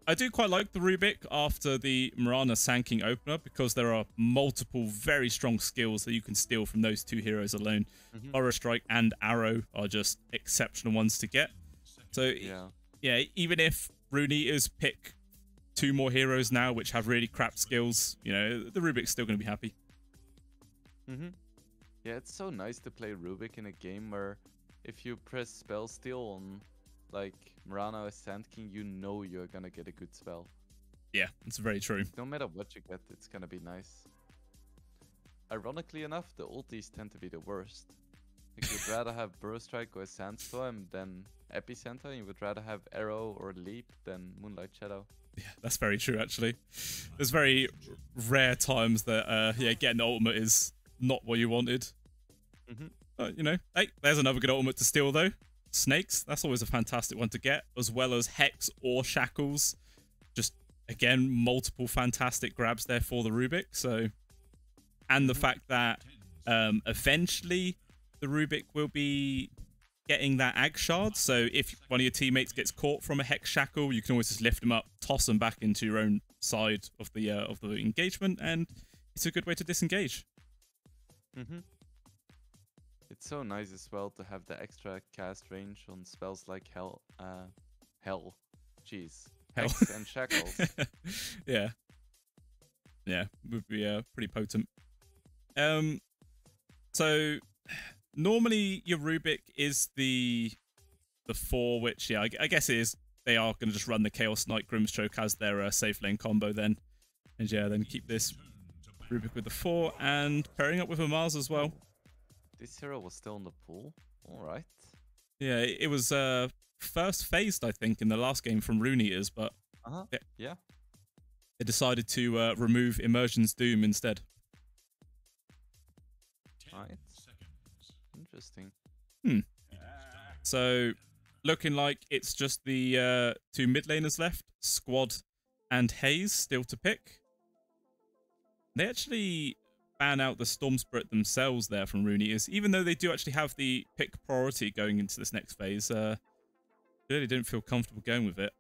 I do quite like the Rubik after the Mirana Sanking opener because there are multiple very strong skills that you can steal from those two heroes alone. Aura Strike and Arrow are just exceptional ones to get. So yeah, even if Rune Eaters pick 2 more heroes now which have really crap skills, you know, the Rubik's still going to be happy. Yeah, it's so nice to play Rubik in a game where if you press Spell Steal on like Mirana or Sand King, you know you're gonna get a good spell. Yeah, it's very true. No matter what you get, it's gonna be nice. Ironically enough, the ultis tend to be the worst. Like, you'd rather have Burrow Strike or Sandstorm than Epicenter, and you would rather have Arrow or Leap than Moonlight Shadow. Yeah, that's very true, actually. There's very rare times that, yeah, getting the ultimate is not what you wanted. You know, hey, there's another good ultimate to steal, though. Snakes, that's always a fantastic one to get, as well as Hex or Shackles. Just, again, multiple fantastic grabs there for the Rubik, so... And the fact that eventually the Rubik will be getting that Ag Shard, so if one of your teammates gets caught from a Hex Shackle, you can always just lift them up, toss them back into your own side of the engagement, and it's a good way to disengage. It's so nice as well to have the extra cast range on spells like Hell. Jeez. Hex and Shackles. Yeah. Yeah, would be pretty potent. So normally your Rubik is the 4, which, yeah, I guess it is. They are going to just run the Chaos Knight Grimstroke as their safe lane combo then. And yeah, then keep this Rubik with the 4 and pairing up with a Mars as well. This hero was still in the pool. Alright. Yeah, it was first phased, I think, in the last game from Rune Eaters, but yeah. They decided to remove Immersion's Doom instead. Right. Interesting. So, looking like it's just the 2 mid laners left, Squad and Haze still to pick. They actually ban out the Storm Spirit themselves there from Rune Eaters, even though they do actually have the pick priority going into this next phase. Really didn't feel comfortable going with it.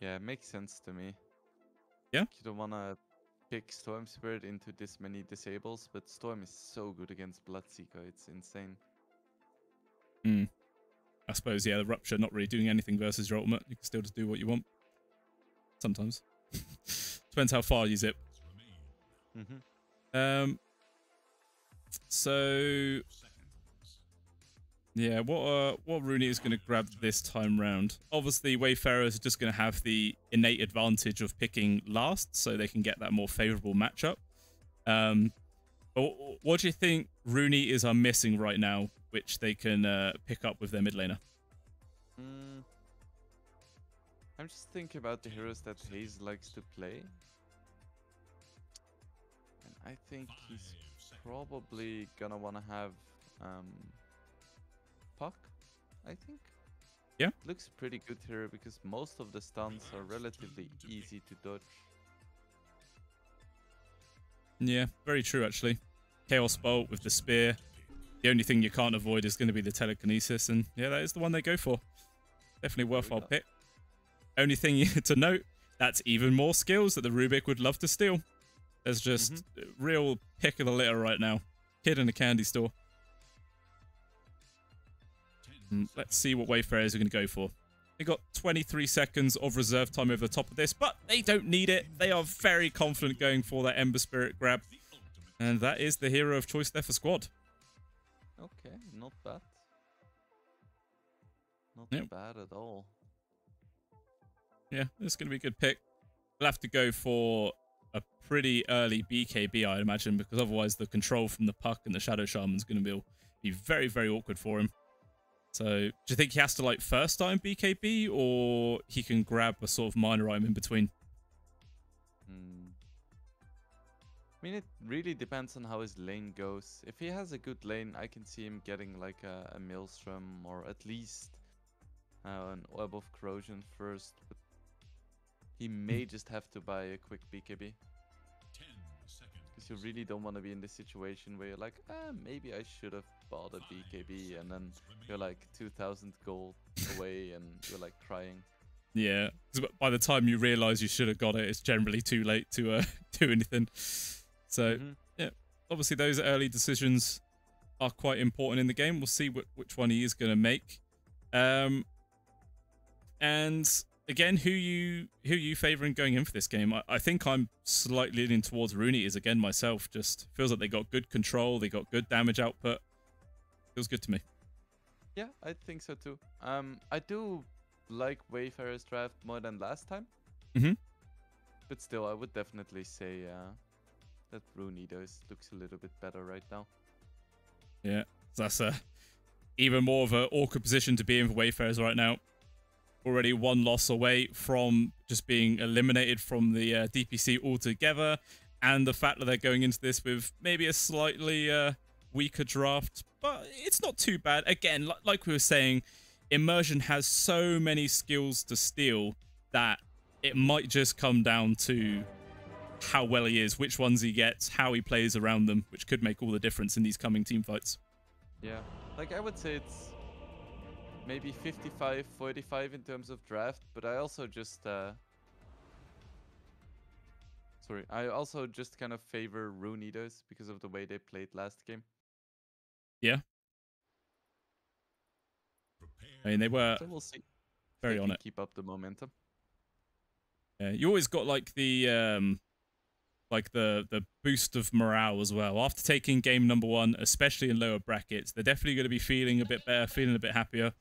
Yeah, it makes sense to me. Yeah? You don't want to pick Storm Spirit into this many disables, but Storm is so good against Bloodseeker, it's insane. I suppose, yeah, the Rupture not really doing anything versus your ultimate. You can still just do what you want. Sometimes. Depends how far you zip. So... Yeah, what Rune is going to grab this time round? Obviously, Wayfarers are just going to have the innate advantage of picking last, so they can get that more favorable matchup. But what do you think Rune Eaters are missing right now, which they can pick up with their mid laner? I'm just thinking about the heroes that Haze likes to play. And I think he's probably gonna want to have... Puck, I think. Yeah. Looks pretty good here because most of the stuns are relatively easy to dodge. Yeah, very true actually. Chaos Bolt with the spear. The only thing you can't avoid is going to be the telekinesis, and yeah, that is the one they go for. Definitely worthwhile pick. Only thing to note, that's even more skills that the Rubik would love to steal. There's just real pick of the litter right now. Kid in a candy store. Let's see what Wayfarers are going to go for. They got 23 seconds of reserve time over the top of this, but they don't need it. They are very confident going for that Ember Spirit grab. And that is the hero of choice there for Squad. Okay, not bad. Not bad at all. Yeah, it's going to be a good pick. We'll have to go for a pretty early BKB, I'd imagine, because otherwise the control from the Puck and the Shadow Shaman is going to be very, very awkward for him. So, do you think he has to, like, first time BKB, or he can grab a sort of minor item in between? I mean, it really depends on how his lane goes. If he has a good lane, I can see him getting, like, a Maelstrom, or at least an Orb of Corrosion first. But he may just have to buy a quick BKB. Because you really don't want to be in this situation where you're like, maybe I should have bought a BKB, and then you're like 2,000 gold away and you're like crying. Yeah, 'cause by the time you realise you should have got it, it's generally too late to do anything. So, yeah, obviously those early decisions are quite important in the game. We'll see which one he is going to make. And again, who you favouring going in for this game? I think I'm slightly leaning towards Runeaters again myself. Just feels like they got good control, they got good damage output. Feels good to me. Yeah, I think so too. I do like Wayfarer's draft more than last time. But still, I would definitely say that Runeaters looks a little bit better right now. Yeah, so that's even more of an awkward position to be in for Wayfarers right now. Already one loss away from just being eliminated from the DPC altogether, and the fact that they're going into this with maybe a slightly weaker draft, but it's not too bad. Again, like we were saying, Immersion has so many skills to steal that it might just come down to how well he is, which ones he gets, how he plays around them, which could make all the difference in these coming team fights. Yeah, like I would say it's maybe 55-45 in terms of draft, but I also just I also just kind of favor Runeaters because of the way they played last game. Yeah. I mean, they were so we'll see. Very on it. Keep up the momentum. Yeah, you always got like the boost of morale as well. After taking game number 1, especially in lower brackets, they're definitely going to be feeling a bit better, feeling a bit happier.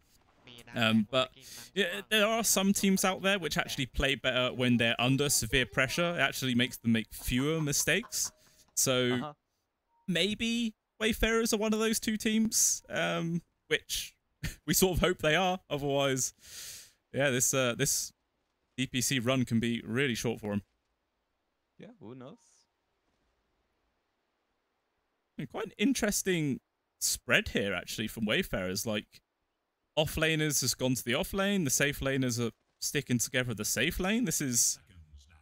But yeah, there are some teams out there which actually play better when they're under severe pressure. It actually makes them make fewer mistakes. So maybe Wayfarers are one of those two teams, which we sort of hope they are. Otherwise, yeah, this DPC run can be really short for them. Yeah, who knows? Quite an interesting spread here, actually, from Wayfarers. Like, off-laners has gone to the off-lane. The safe laners are sticking together the safe lane. This is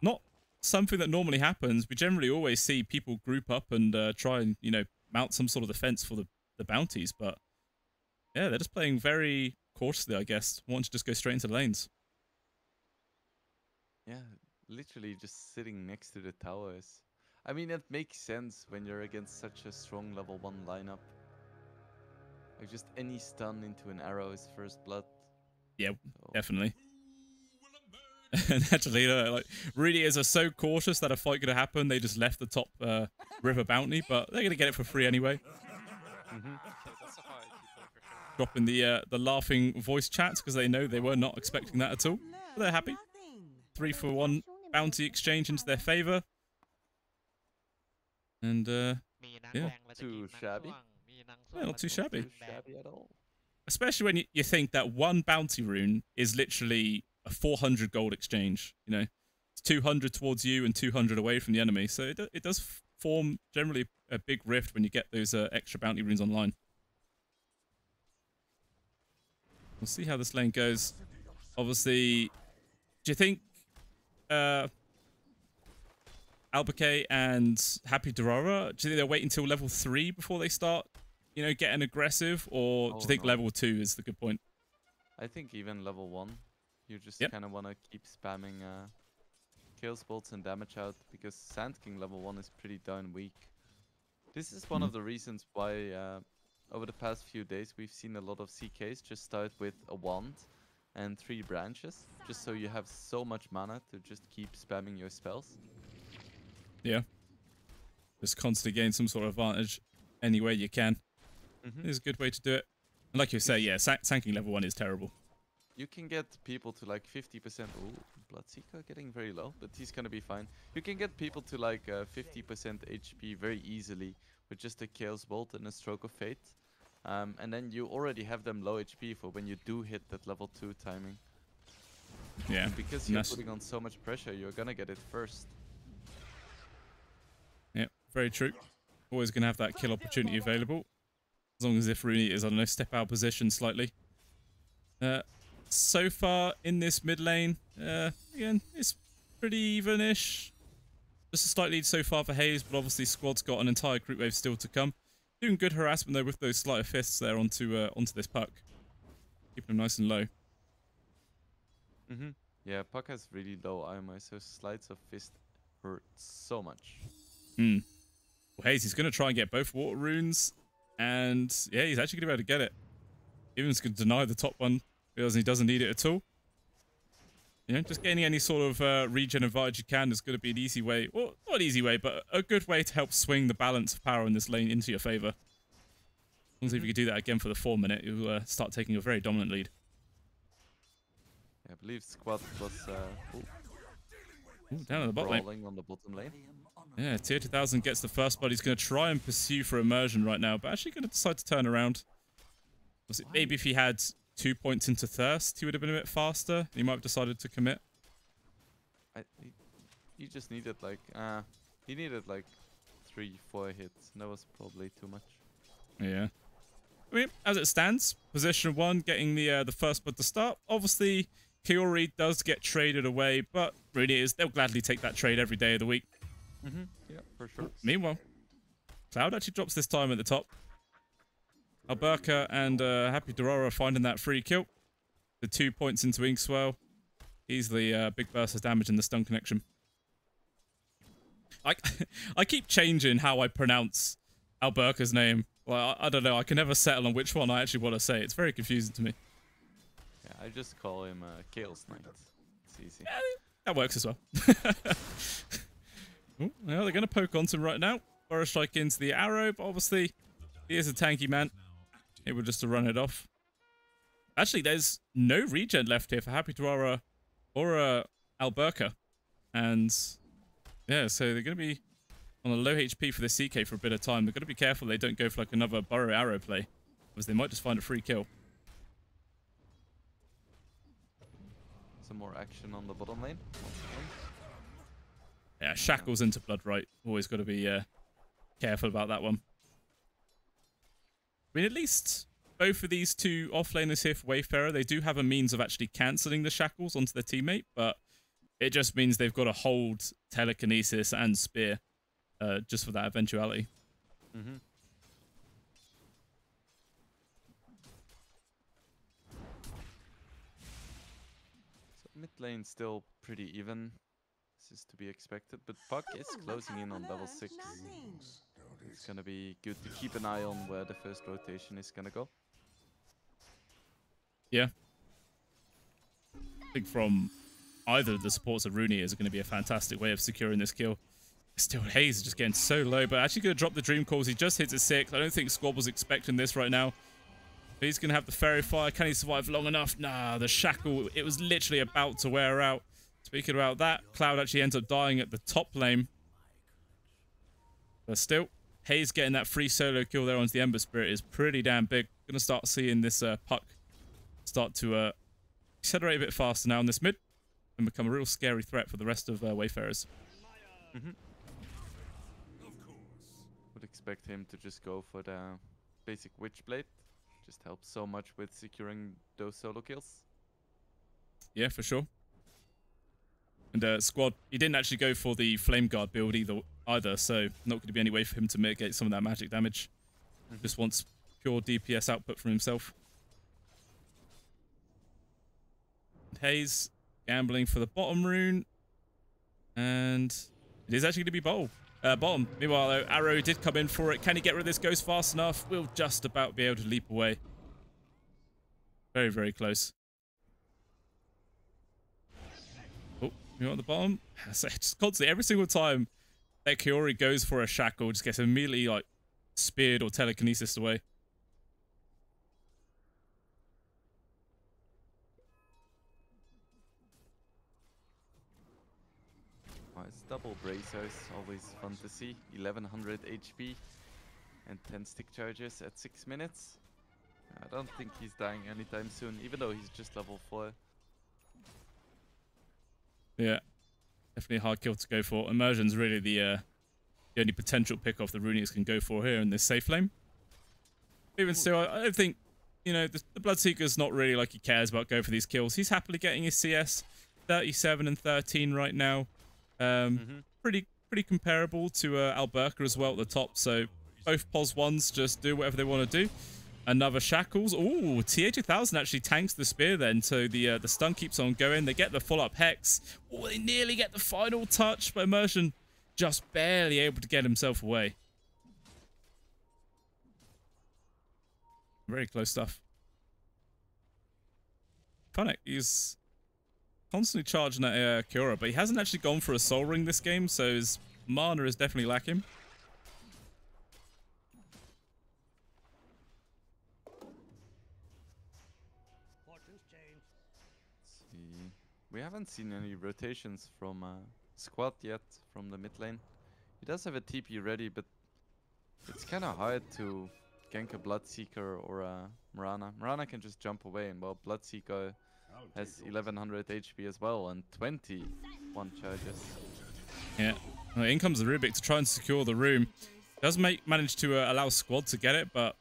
not something that normally happens. We generally always see people group up and try and, you know, mount some sort of defense for the bounties. But, yeah, they're just playing very cautiously, I guess. Want to just go straight into the lanes. Yeah, literally just sitting next to the towers. I mean, it makes sense when you're against such a strong level 1 lineup. Like, just any stun into an arrow is first blood. Yeah, so. Definitely. And actually, like, Runeaters are so cautious that a fight could have happened. They just left the top river bounty, but they're going to get it for free anyway. Dropping the laughing voice chats because they know they were not expecting that at all. But they're happy. 3-for-1 bounty exchange into their favor. And, yeah. Too shabby. Yeah, not too shabby. Too shabby at all. Especially when you think that one bounty rune is literally a 400 gold exchange. You know, it's 200 towards you and 200 away from the enemy. So it does form generally a big rift when you get those extra bounty runes online. We'll see how this lane goes. Obviously, do you think Albuquerque and Happy Dorara, do you think they'll wait until level 3 before they start, you know, getting aggressive? Or do you think level 2 is the good point? I think even level 1, you just kind of want to keep spamming Chaos Bolts and damage out, because Sand King level 1 is pretty darn weak. This is one of the reasons why over the past few days we've seen a lot of CKs just start with a wand and 3 branches, just so you have so much mana to just keep spamming your spells. Yeah. Just constantly gain some sort of advantage any way you can. It's a good way to do it. And like you say, yeah, Sand King level 1 is terrible. You can get people to like 50%. Ooh, Bloodseeker getting very low, but he's gonna be fine. You can get people to like 50% HP very easily with just a Chaos Bolt and a Stroke of Fate. And then you already have them low HP for when you do hit that level 2 timing. Yeah. And because you're putting on so much pressure, you're gonna get it first. Yeah, very true. Always gonna have that kill opportunity available. As long as if Runeaters is, I don't know, step out of position slightly. So far in this mid lane, again, it's pretty even-ish. Just a slight lead so far for Hayes, but obviously Squad's got an entire group wave still to come. Doing good harassment though with those sleight of fists there onto this puck. Keeping them nice and low. Yeah, Puck has really low armor, so Sleights of Fist hurt so much. Hmm. Well, Hayes, he's going to try and get both water runes, and yeah, he's actually going to be able to get it. Evan's going to deny the top one because he doesn't need it at all. You know, just getting any sort of regen advantage you can is going to be an easy way, well, not an easy way, but a good way to help swing the balance of power in this lane into your favor. As long as if you could do that again for the 4 minute, you'll start taking a very dominant lead. Yeah, I believe Squad was down on the bottom lane. On the bottom lane. Yeah, Tier 2000 gets the first blood. He's going to try and pursue for immersion right now, but actually going to decide to turn around. Maybe if he had 2 points into Thirst, he would have been a bit faster. He might have decided to commit. He just needed like he needed like 3-4 hits. That was probably too much. Yeah. I mean, as it stands, position 1 getting the first blood to start. Obviously, Kiori does get traded away, but really they'll gladly take that trade every day of the week. Yeah, for sure. Meanwhile, Cloud actually drops this time at the top. Alberca and Happy Dorora finding that free kill. The 2 points into Inkswell. Easily big burst of damage in the stun connection. I keep changing how I pronounce Alberca's name. Well, I don't know. I can never settle on which one I actually want to say. It's very confusing to me. Yeah, I just call him Chaos Knight. It's easy. Yeah, that works as well. Ooh, well, they're going to poke onto him right now. Burrow strike into the arrow, but obviously he is a tanky man. Able just to run it off. Actually, there's no regen left here for Happy Dorora or Alberca. And yeah, so they're going to be on a low HP for the CK for a bit of time. They've got to be careful they don't go for like another Burrow arrow play, because they might just find a free kill. Some more action on the bottom lane. Yeah, Shackles into Bloodright. Always got to be careful about that one. I mean, at least both of these two offlaners here for Wayfarer, they do have a means of actually cancelling the Shackles onto their teammate, but it just means they've got to hold Telekinesis and Spear just for that eventuality. So mid lane still pretty even. This is to be expected, but Puck is closing in on level 6. It's gonna be good to keep an eye on where the first rotation is gonna go. Yeah. I think from either of the supports of Rooney is going to be a fantastic way of securing this kill. Still, Hayes is just getting so low, but actually going to drop the Dream Calls. He just hits a 6. I don't think Squad was expecting this right now. He's going to have the Fairy Fire. Can he survive long enough? Nah, the Shackle, it was literally about to wear out. Speaking about that, Cloud actually ends up dying at the top lane. But still, Hayes getting that free solo kill there onto the Ember Spirit is pretty damn big. Going to start seeing this Puck start to accelerate a bit faster now in this mid and become a real scary threat for the rest of Wayfarers. Would expect him to just go for the basic Witchblade. Just helps so much with securing those solo kills. Yeah, for sure. And Squad, he didn't actually go for the Flame Guard build either, so not going to be any way for him to mitigate some of that magic damage. Just wants pure DPS output from himself. Hayes gambling for the bottom rune, and it is actually going to be bottom. Meanwhile, though, Arrow did come in for it. Can he get rid of this ghost fast enough? We'll just about be able to leap away. Very, very close. Oh, you on the bottom? So just constantly, every single time that Kiori goes for a Shackle, just gets immediately like speared or telekinesis away. It's double bracers, always fun to see. 1100 HP and 10 stick charges at 6 minutes. I don't think he's dying anytime soon, even though he's just level 4. Yeah, definitely a hard kill to go for. Immersion's really the only potential pick off the Runiers can go for here in this safe lane. Even still, I don't think, you know, the Bloodseeker's not really like he cares about going for these kills. He's happily getting his CS 37 and 13 right now. Pretty comparable to Alberca as well at the top. So both POS 1s just do whatever they want to do. Another Shackles. Ooh, TA2000 actually tanks the spear then, so the stun keeps on going. They get the follow-up Hex. Oh, they nearly get the final touch, but Immersion just barely able to get himself away. Very close stuff. Funny, he's constantly charging at Kiora, but he hasn't actually gone for a Soul Ring this game, so his mana is definitely lacking. We haven't seen any rotations from Squad yet from the mid lane. He does have a TP ready, but it's kind of hard to gank a Bloodseeker or a Mirana. Mirana can just jump away, and well, Bloodseeker has 1100 HP as well and 21 charges. Yeah, well, in comes the Rubik to try and secure the room. Does manage to allow Squad to get it, but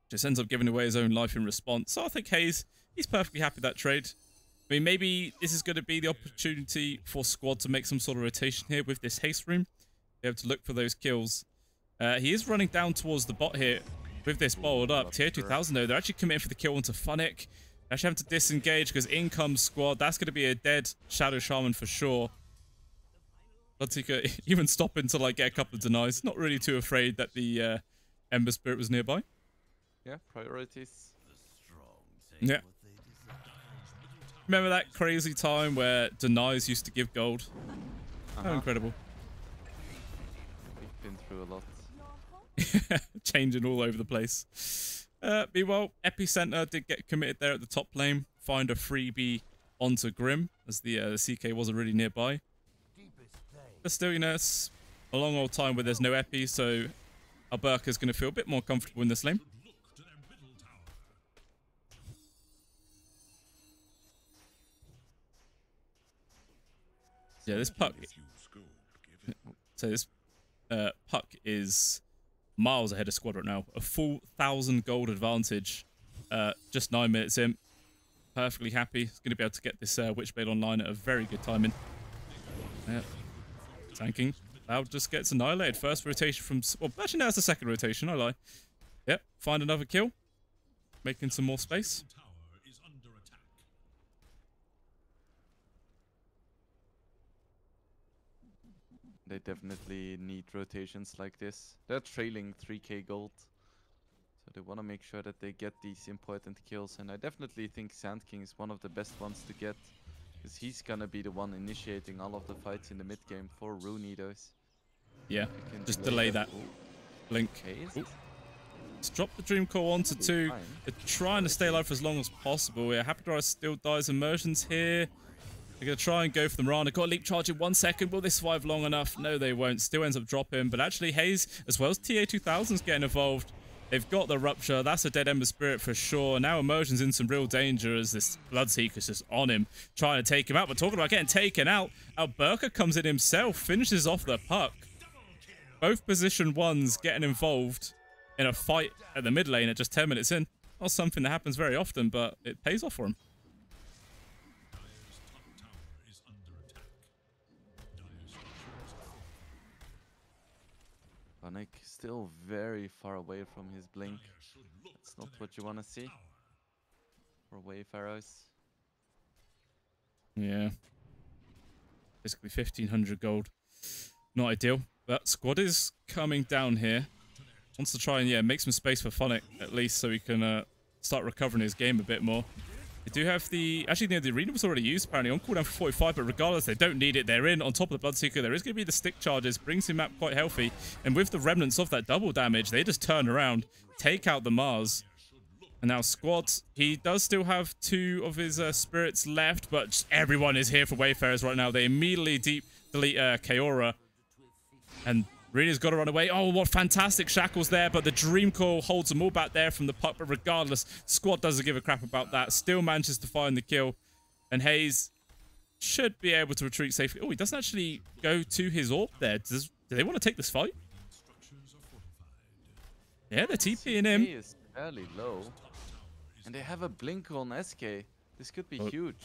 just ends up giving away his own life in response. So I think Hayes, he's perfectly happy with that trade. I mean, maybe this is going to be the opportunity for Squad to make some sort of rotation here with this haste room. Be able to look for those kills. He is running down towards the bot here with this bottled up. TA2000 though, they're actually committing for the kill onto Funnick. They actually have to disengage because in comes Squad. That's going to be a dead Shadow Shaman for sure. Bloodseeker even stopping to like get a couple of denies. Not really too afraid that the Ember Spirit was nearby. Yeah, priorities. Yeah. Remember that crazy time where denies used to give gold? How incredible. We've been through a lot. Changing all over the place. Meanwhile, Epicenter did get committed there at the top lane. Find a freebie onto Grim, as the CK wasn't really nearby. But still, you know, it's a long old time where there's no Epi, so Alberka's going to feel a bit more comfortable in this lane. Yeah, this Puck. So this Puck is miles ahead of Squad right now. A full 1,000 gold advantage. Just 9 minutes in. Perfectly happy. He's going to be able to get this Witchblade online at a very good timing. Yeah. Tanking. Cloud just gets annihilated. First rotation from... Well, actually, now it's the second rotation. I lie. Yep. Find another kill. Making some more space. They definitely need rotations like this. They're trailing 3k gold. So they want to make sure that they get these important kills. And I definitely think Sand King is one of the best ones to get. Because he's going to be the one initiating all of the fights in the mid game for Runeatos. Yeah, just delay that. Blink. Let's drop the Dream Core onto 2. They're trying to stay alive for as long as possible. Yeah, Happy still dies. Immersions here. They're going to try and go for the Mirana. Got a leap charge in 1 second. Will they survive long enough? No, they won't. Still ends up dropping. But actually, Hayes, as well as TA2000's getting involved. They've got the Rupture. That's a dead Ember Spirit for sure. Now Immersion's in some real danger as this Bloodseeker's just on him, trying to take him out. But talking about getting taken out, Alberka comes in himself, finishes off the Puck. Both position ones getting involved in a fight at the mid lane at just 10 minutes in. Not something that happens very often, but it pays off for him. Funnick still very far away from his blink. That's not what you want to see for Wayfarers. Yeah. Basically 1,500 gold. Not ideal. But Squad is coming down here. Wants to try and, yeah, make some space for Funnick, at least, so he can start recovering his game a bit more. They do have the... Actually, the arena was already used, apparently, on cooldown for 45, but regardless, they don't need it. They're in on top of the Bloodseeker. There is going to be the stick charges, brings him up quite healthy. And with the remnants of that double damage, they just turn around, take out the Mars. And now Squad, he does still have 2 of his spirits left, but just everyone is here for Wayfarers right now. They immediately delete Kaora. And Rena's got to run away. Oh, what fantastic shackles there, but the Dream Core holds them all back there from the Puck. But regardless, Squad doesn't give a crap about that. Still manages to find the kill. And Hayes should be able to retreat safely. Oh, he doesn't actually go to his AWP there. Do they want to take this fight? Yeah, they're TPing him. SK is fairly low. And they have a blink on SK. This could be huge.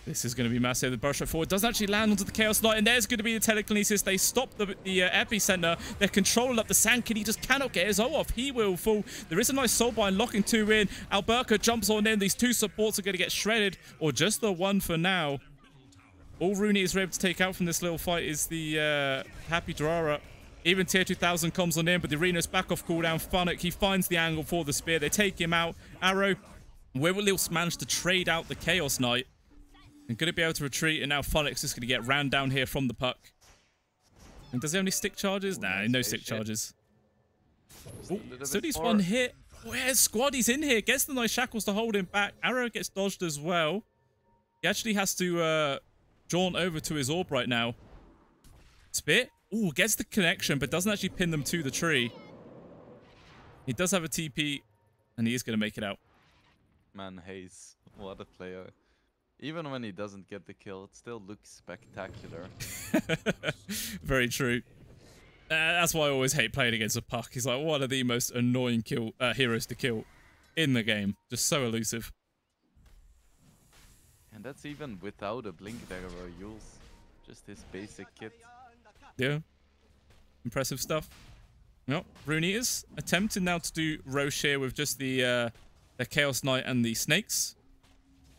This is going to be massive. The burst right forward doesn't actually land onto the Chaos Knight, and there's going to be the telekinesis. They stop the epicenter. They're controlling up the Sand. He just cannot get his O off. He will fall. There is a nice soulbind locking 2 in. Alberca jumps on in. These 2 supports are going to get shredded, or just the 1 for now. All Rooney is able to take out from this little fight is the Happy Durara. Even Tier 2000 comes on in, but the Arena's back off cooldown. Funnick, he finds the angle for the spear. They take him out. Arrow, where will Lils manage to trade out the Chaos Knight? And going to be able to retreat, and now Funnick's just going to get ran down here from the puck. And does he have any stick charges? Nah, no stick charges. Ooh, still needs 1 hit. Where's Squad? He's in here. Gets the nice shackles to hold him back. Arrow gets dodged as well. He actually has to jaunt over to his orb right now. Spit. Ooh, gets the connection, but doesn't actually pin them to the tree. He does have a TP, and he is going to make it out. Man, Hayes, what a player. Even when he doesn't get the kill, it still looks spectacular. Very true. That's why I always hate playing against a puck. He's like one of the most annoying heroes to kill in the game. Just so elusive. And that's even without a Blink Dagger or Yules. Just his basic kit. Yeah. Impressive stuff. Well, Rooney is attempting now to do Roche here with just the Chaos Knight and the Snakes.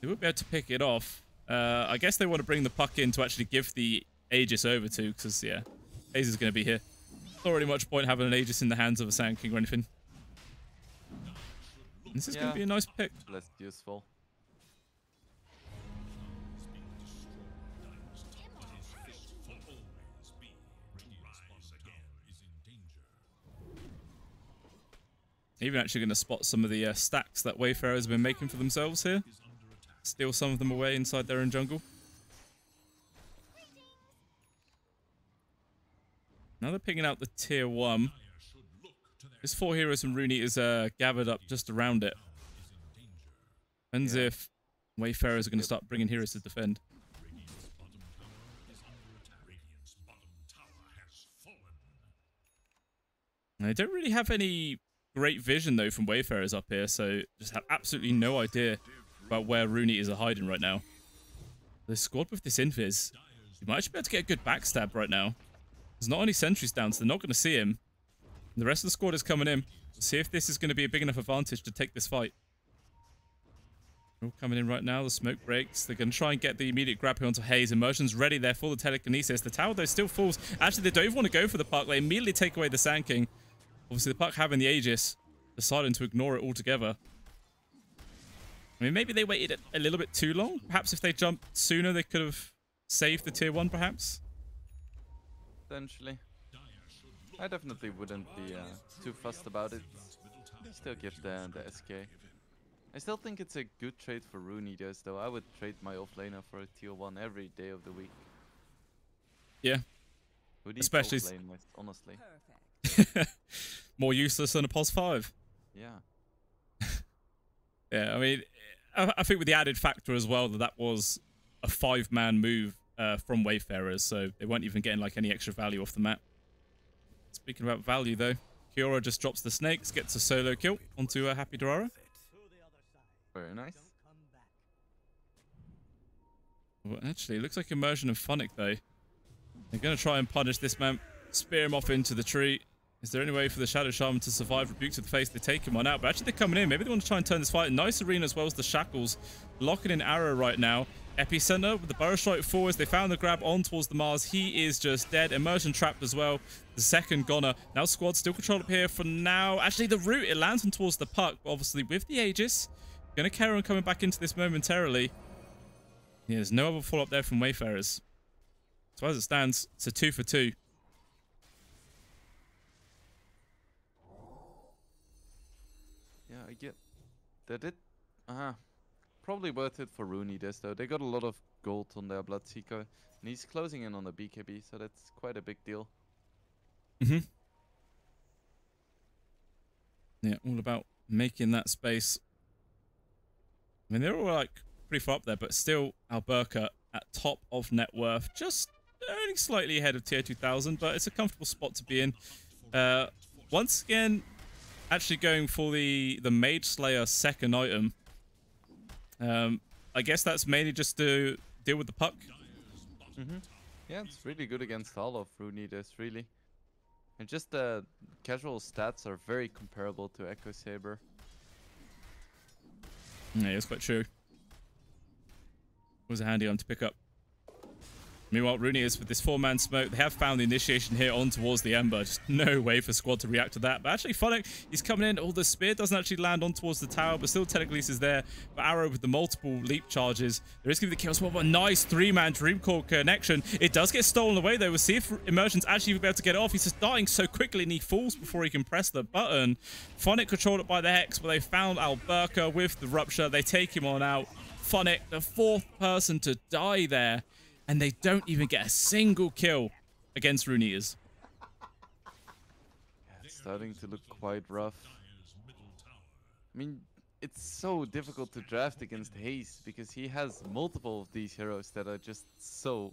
They won't be able to pick it off. I guess they want to bring the puck in to actually give the Aegis over to, because, yeah, Hayes is going to be here. Not really much point having an Aegis in the hands of a Sand King or anything. This is going to be a nice pick. Less useful. Even actually going to spot some of the stacks that Wayfarers have been making for themselves here. Steal some of them away inside their own jungle. Now they're picking out the tier 1. There's 4 heroes and Rooney is gathered up just around it. Depends if Wayfarers are going to start bringing heroes to defend. And they don't really have any great vision though from Wayfarers up here, so just have absolutely no idea about where Rooney is hiding right now. The squad with this invis, you might actually be able to get a good backstab right now. There's not only sentries down, so they're not going to see him. And the rest of the squad is coming in. We'll see if this is going to be a big enough advantage to take this fight. They're all coming in right now. The smoke breaks. They're going to try and get the immediate grab here onto Hayes. Immersion's ready there for the telekinesis. The tower though still falls. Actually, they don't even want to go for the puck. They immediately take away the Sand King. Obviously, the puck having the Aegis, deciding to ignore it altogether. I mean, maybe they waited a little bit too long. Perhaps if they jumped sooner, they could have saved the tier 1, perhaps. Potentially. I definitely wouldn't be too fussed about it. Still get the SK. I still think it's a good trade for Rooney, though. I would trade my offlaner for a tier 1 every day of the week. Yeah. Especially offlane, honestly. More useless than a POS 5. Yeah. Yeah, I mean, I think with the added factor as well that was a 5-man move from Wayfarers, so they weren't even getting like any extra value off the map. Speaking about value though, Kiora just drops the snakes, gets a solo kill onto Happy Durara. Very nice. Well, actually, it looks like Immersion and Funnick though. They're going to try and punish this man, spear him off into the tree. Is there any way for the Shadow Shaman to survive Rebuke to the face? They take him on out, but actually they're coming in. Maybe they want to try and turn this fight. Nice arena as well as the Shackles. Locking in Arrow right now. Epicenter with the Burrow Strike forwards. They found the grab on towards the Mars. He is just dead. Immersion trapped as well. The second goner. Now squad still control up here for now. Actually, the route, it lands on towards the puck. But obviously with the Aegis. Going to carry on coming back into this momentarily. Yeah, there's no other follow-up there from Wayfarers. So as it stands, it's a 2 for 2. Yeah, I get that it. Probably worth it for Rooney though. They got a lot of gold on their Bloodseeker. And he's closing in on the BKB, so that's quite a big deal. Yeah, all about making that space. I mean, they're all like pretty far up there, but still Alberca at top of net worth. Just only slightly ahead of tier 2000, but it's a comfortable spot to be in. Once again, actually going for the Mage Slayer second item. I guess that's mainly just to deal with the puck. Yeah, it's really good against all of Runeatus, really. And just the casual stats are very comparable to Echo Saber. Yeah, it's quite true. Was a handy one to pick up. Meanwhile, Runeatus with this 4-man smoke, they have found the initiation here on towards the Ember. Just no way for Squad to react to that. But actually, Funnick, he's coming in. Oh, the spear doesn't actually land on towards the tower, but still Telekinesis is there. But Arrow with the multiple leap charges. There is going to be the kill spot, but a nice 3-man Dreamcore connection. It does get stolen away, though. We'll see if Immersion's actually be able to get it off. He's just dying so quickly, and he falls before he can press the button. Funnick controlled it by the Hex, but they found Alberca with the Rupture. They take him on out. Funnick, the 4th person to die there. And they don't even get a single kill against Runeatus. It's starting to look quite rough. I mean, it's so difficult to draft against Haze because he has multiple of these heroes that are just so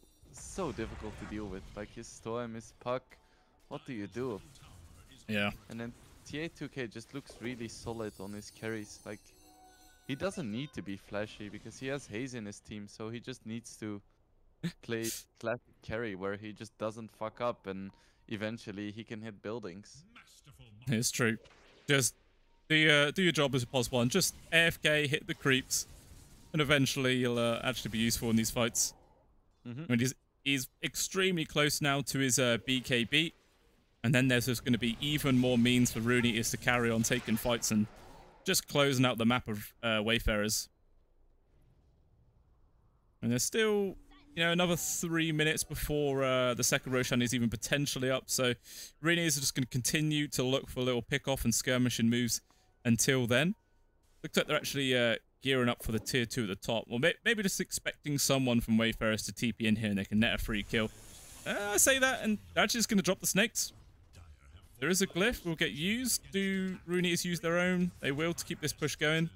difficult to deal with. Like his Storm, his Puck. What do you do? Yeah. And then TA2K just looks really solid on his carries. Like, he doesn't need to be flashy because he has Haze in his team, so he just needs to play classic carry where he just doesn't fuck up and eventually he can hit buildings. It's true. Just do your job as possible and just AFK, hit the creeps, and eventually you'll actually be useful in these fights. I mean, he's extremely close now to his BKB, and then there's just going to be even more means for Runeatus to carry on taking fights and just closing out the map of Wayfarers. And there's still, you know, another 3 minutes before the second Roshan is even potentially up. So Runeatus is just going to continue to look for little pick-off and skirmishing moves until then. Looks like they're actually gearing up for the tier 2 at the top. Or maybe just expecting someone from Wayfarers to TP in here and they can net a free kill. I say that, and they're actually just going to drop the snakes. There is a glyph, will get used. Do Runeatus use their own? They will, to keep this push going.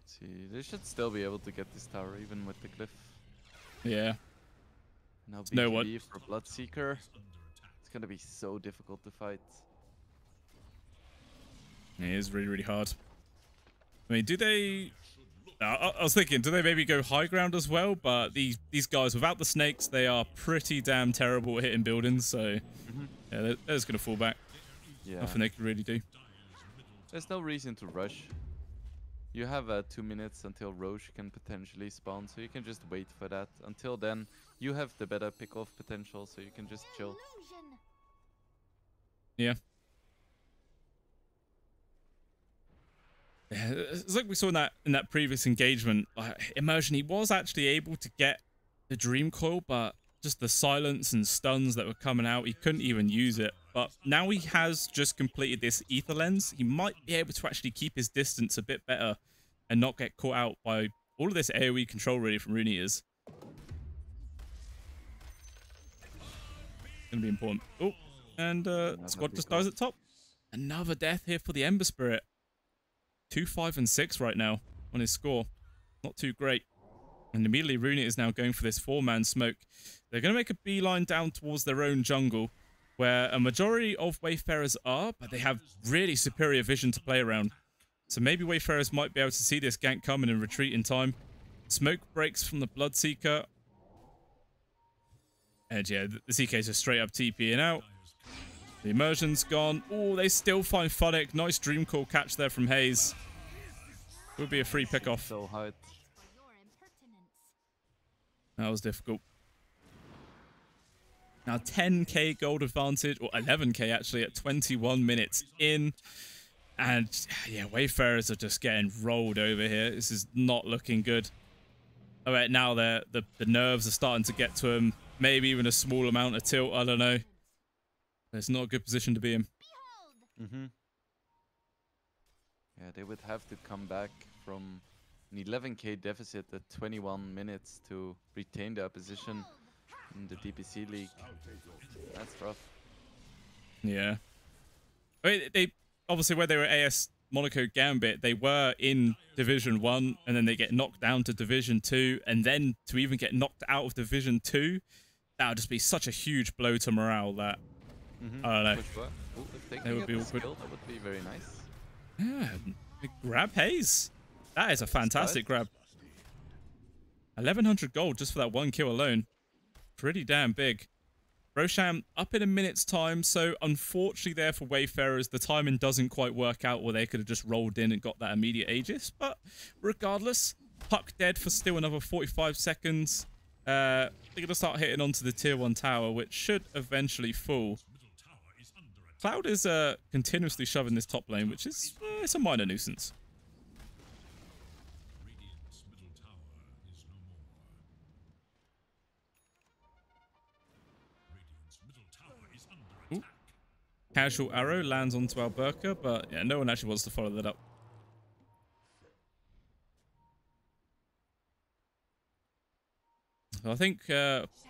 See, they should still be able to get this tower even with the glyph. Yeah. Now No what? BKB for Bloodseeker. It's gonna be so difficult to fight. It is really, really hard. I mean, do they... I was thinking, do they maybe go high ground as well? But these guys, without the snakes, they are pretty damn terrible at hitting buildings. So, yeah, they're just going to fall back. Yeah. Nothing they can really do. There's no reason to rush. You have 2 minutes until Roche can potentially spawn, so you can just wait for that. Until then, you have the better pick-off potential, so you can just chill. Yeah. Yeah, it's like we saw in that previous engagement. Immersion, he was actually able to get the Dream Coil, but just the silence and stuns that were coming out, he couldn't even use it. But now he has just completed this Ether Lens, he might be able to actually keep his distance a bit better and not get caught out by all of this AoE control really from Runeatus. Gonna be important. Oh, and Squad just dies at top. Another death here for the Ember Spirit. 2, 5, and 6 right now on his score. Not too great. And immediately Runeatus is now going for this 4-man smoke. They're going to make a beeline down towards their own jungle, where a majority of Wayfarers are, but they have really superior vision to play around. So maybe Wayfarers might be able to see this gank coming and retreat in time. Smoke breaks from the Bloodseeker. And yeah, the CK's just straight up TPing out. The immersion's gone. Oh, they still find Funnick. Nice Dream Call catch there from Haze. Would be a free pick-off. So hard. That was difficult. Now 10k gold advantage, or 11k actually, at 21 minutes in. And yeah, Wayfarers are just getting rolled over here. This is not looking good. All right, now the nerves are starting to get to him. Maybe even a small amount of tilt, I don't know. It's not a good position to be in. Yeah, they would have to come back from an 11k deficit at 21 minutes to retain their position in the DPC league. That's rough. Yeah. I mean, they obviously, where they were AS Monaco Gambit, they were in Division 1, and then they get knocked down to Division 2, and then to even get knocked out of Division 2, that would just be such a huge blow to morale that... I don't know. Ooh, if they can get the skill, that would be very nice. Yeah, grab Haze. That is a fantastic grab. 1100 gold just for that one kill alone. Pretty damn big. Roshan up in a minute's time, so unfortunately there for Wayfarers, the timing doesn't quite work out where they could have just rolled in and got that immediate Aegis. But regardless, Puck dead for still another 45 seconds. They're going to start hitting onto the tier 1 tower, which should eventually fall. Cloud is continuously shoving this top lane, which is it's a minor nuisance. Ooh. Casual arrow lands onto Alberca, but yeah, no one actually wants to follow that up. I think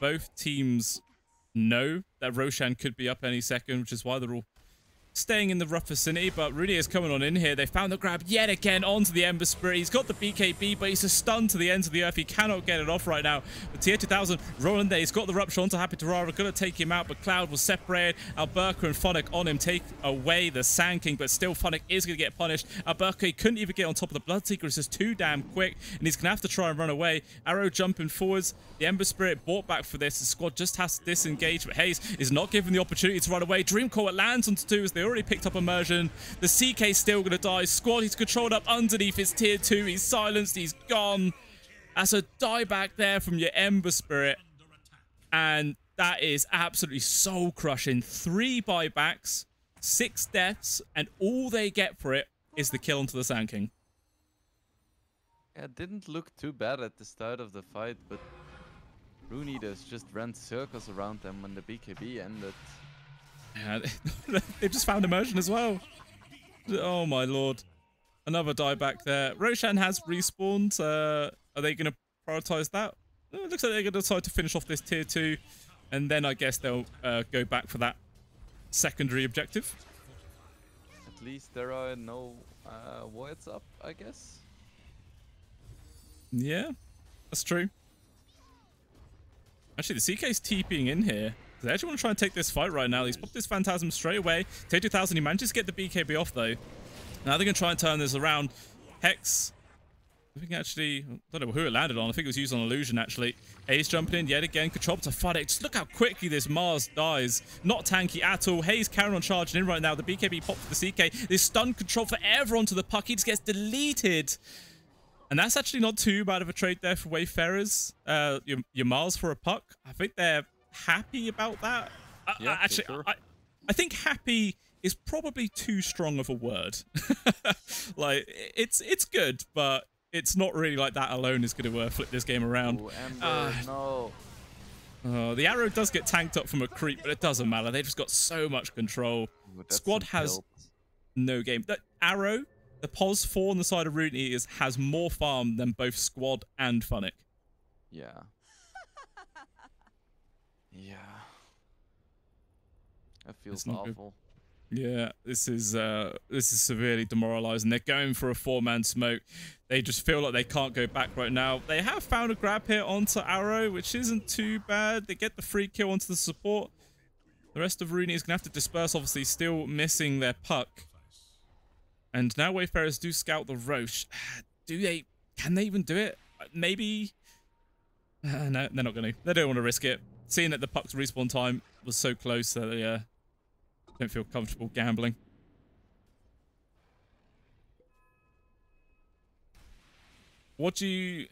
both teams know that Roshan could be up any second, which is why they're all staying in the rough vicinity, but Rooney is coming on in here. They found the grab yet again onto the Ember Spirit. He's got the BKB, but he's a stun to the ends of the earth. He cannot get it off right now. The tier 2000, Roland there, he's got the rupture onto Happy Tarara, gonna take him out, but Cloud was separated. Alberca and Funnick on him, take away the Sand King, but still Funnick is gonna get punished. Alberca, he couldn't even get on top of the Bloodseeker. It's just too damn quick, and he's gonna have to try and run away. Arrow jumping forwards. The Ember Spirit brought back for this. The squad just has to disengage, but Hayes is not given the opportunity to run away. Dreamcore lands onto 2 as they already picked up Immersion. The CK still going to die. Squad, he's controlled up underneath his tier 2. He's silenced. He's gone. That's a dieback there from your Ember Spirit. And that is absolutely soul crushing. 3 buybacks, 6 deaths, and all they get for it is the kill onto the Sand King. Yeah, it didn't look too bad at the start of the fight, but Rune Eaters just ran circles around them when the BKB ended. Yeah, they just found Immersion as well. Oh my lord. Another dieback there. Roshan has respawned. Are they going to prioritize that? It looks like they're going to decide to finish off this tier 2. And then I guess they'll go back for that secondary objective. At least there are no wards up, I guess. Yeah, that's true. Actually, the CK's TPing in here. They actually want to try and take this fight right now. He's popped this Phantasm straight away. Tier 2000, he manages to get the BKB off though. Now they're going to try and turn this around. Hex, I think actually, I don't know who it landed on. I think it was used on Illusion actually. Hayes jumping in yet again. Control to Funnick. Just look how quickly this Mars dies. Not tanky at all. Hayes carrying on charging in right now. The BKB popped for the CK. This stun control forever onto the Puck. He just gets deleted. And that's actually not too bad of a trade there for Wayfarers. Your Mars for a Puck. I think they're happy about that. Yeah, actually, sure. I think happy is probably too strong of a word. Like, it's good, but it's not really like that alone is going to flip this game around. Ooh, Ember, no. The arrow does get tanked up from a creep, but it doesn't matter. They've just got so much control. Ooh, Squad has no game. That arrow, the POS 4 on the side of Rune Eaters has more farm than both Squad and Funnick. Yeah. Yeah. That feels awful. Yeah, this is severely demoralizing. They're going for a 4-man smoke. They just feel like they can't go back right now. They have found a grab here onto Arrow, which isn't too bad. They get the free kill onto the support. The rest of Rooney is going to have to disperse, obviously still missing their Puck. And now Wayfarers do scout the Roche. Can they even do it? Maybe. No, they're not going to. They don't want to risk it. Seeing that the Puck's respawn time was so close that they don't feel comfortable gambling. What do you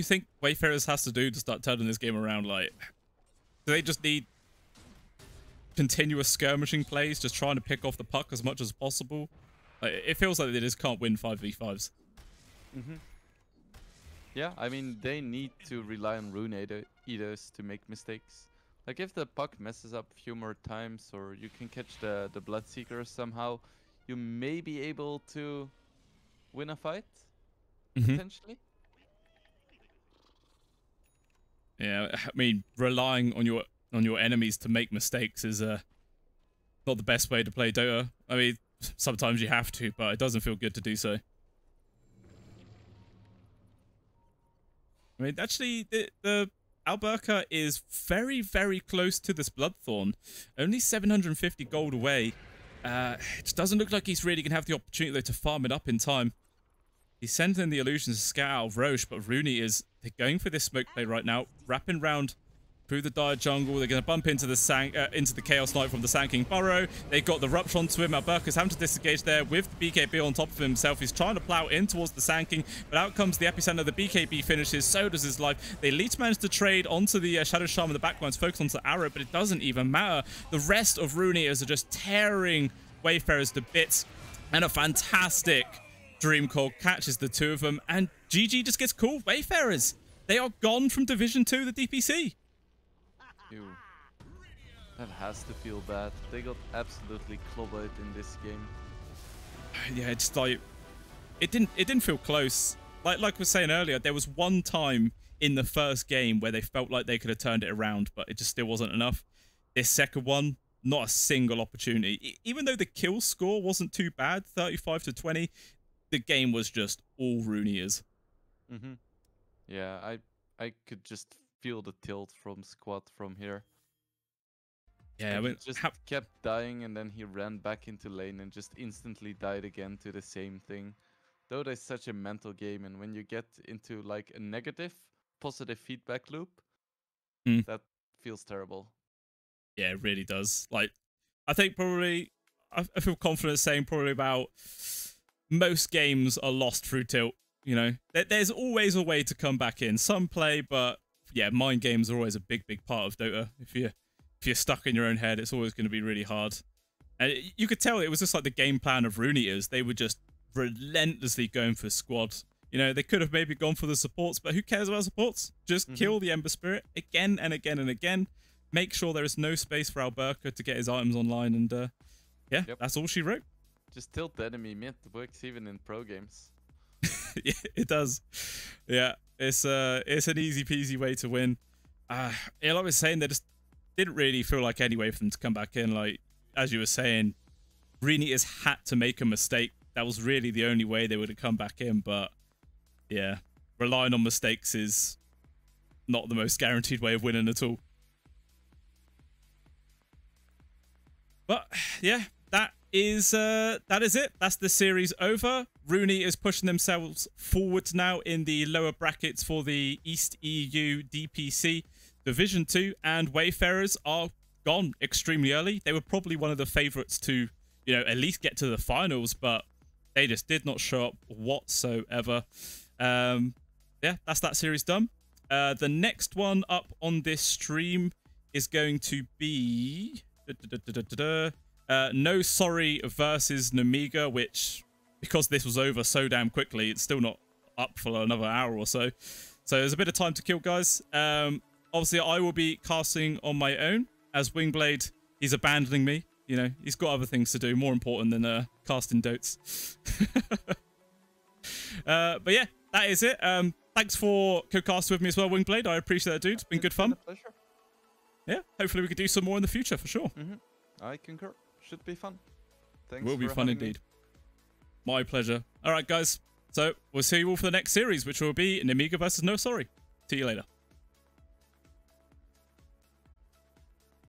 think Wayfarers has to do to start turning this game around? Like, do they just need continuous skirmishing plays, just trying to pick off the Puck as much as possible? Like, it feels like they just can't win 5v5s. Mm-hmm. Yeah, I mean, they need to rely on Rune Eaters to make mistakes. Like, if the Puck messes up a few more times, or you can catch the Bloodseeker somehow, you may be able to win a fight, potentially. Yeah, I mean, relying on your enemies to make mistakes is not the best way to play Dota. I mean, sometimes you have to, but it doesn't feel good to do so. I mean, actually, the Alberca is very, very close to this Bloodthorn. Only 750 gold away. It just doesn't look like he's really going to have the opportunity, though, to farm it up in time. He's sending the illusions to scout out Roche, but Rooney they're going for this smoke play right now, wrapping round through the dire jungle. They're going to bump into the Chaos Knight from the Sand King Burrow. They've got the Rupture onto him. Alberka's having to disengage there with the BKB on top of himself. He's trying to plow in towards the Sand King, but out comes the epicenter. The BKB finishes, so does his life. They at least managed to trade onto the Shadow Charm in the backlines, focus onto Arrow, but it doesn't even matter. The rest of Runeators are just tearing Wayfarers to bits, and a fantastic Dream Coil catches the two of them, and GG just gets called. Wayfarers, they are gone from Division 2, the DPC. Ew. That has to feel bad. They got absolutely clobbered in this game. Yeah, it's like it didn't feel close. Like I was saying earlier, there was one time in the first game where they felt like they could have turned it around, but it just still wasn't enough. This second one, not a single opportunity. Even though the kill score wasn't too bad, 35-20, the game was just all Runeators. Yeah, I could just feel the tilt from Squad from here. Yeah, like I mean, he just kept dying, and then he ran back into lane and just instantly died again to the same thing. Though there's such a mental game, and when you get into like a negative, positive feedback loop, that feels terrible. Yeah, it really does. Like, I think probably, I feel confident saying probably about most games are lost through tilt. You know, there's always a way to come back in. Some play, but yeah, mind games are always a big part of Dota. If you're stuck in your own head, it's always going to be really hard. And you could tell it was just like the game plan of Runeators. They were just relentlessly going for Squad. You know, they could have maybe gone for the supports, but who cares about supports? Just kill the Ember Spirit again and again and again. Make sure there is no space for Alberka to get his items online, and yeah, that's all she wrote. Just tilt the enemy mid. It works even in pro games. Yeah, it does. Yeah, it's an easy peasy way to win. Yeah, like I was saying, they just didn't really feel like any way for them to come back in. Like, as you were saying, Runeators had to make a mistake. That was really the only way they would have come back in. But yeah, relying on mistakes is not the most guaranteed way of winning at all. But yeah, that is it. That's the series over. Rooney is pushing themselves forward now in the lower brackets for the East EU DPC Division 2, and Wayfarers are gone extremely early. They were probably one of the favourites to, you know, at least get to the finals, but they just did not show up whatsoever. Yeah, that's that series done. The next one up on this stream is going to be No Sorry versus Nemiga, which, because this was over so damn quickly, it's still not up for another hour or so. So there's a bit of time to kill, guys. Obviously, I will be casting on my own, as Wingblade, he's abandoning me. You know, he's got other things to do, more important than casting dotes. But yeah, that is it. Thanks for co-casting with me as well, Wingblade. I appreciate that, dude. It's been good fun. It's been a pleasure. Yeah, hopefully we could do some more in the future, for sure. I concur. Should be fun. Thanks. Will be fun indeed. My pleasure. All right, guys. So we'll see you all for the next series, which will be Nemiga versus No Sorry. See you later.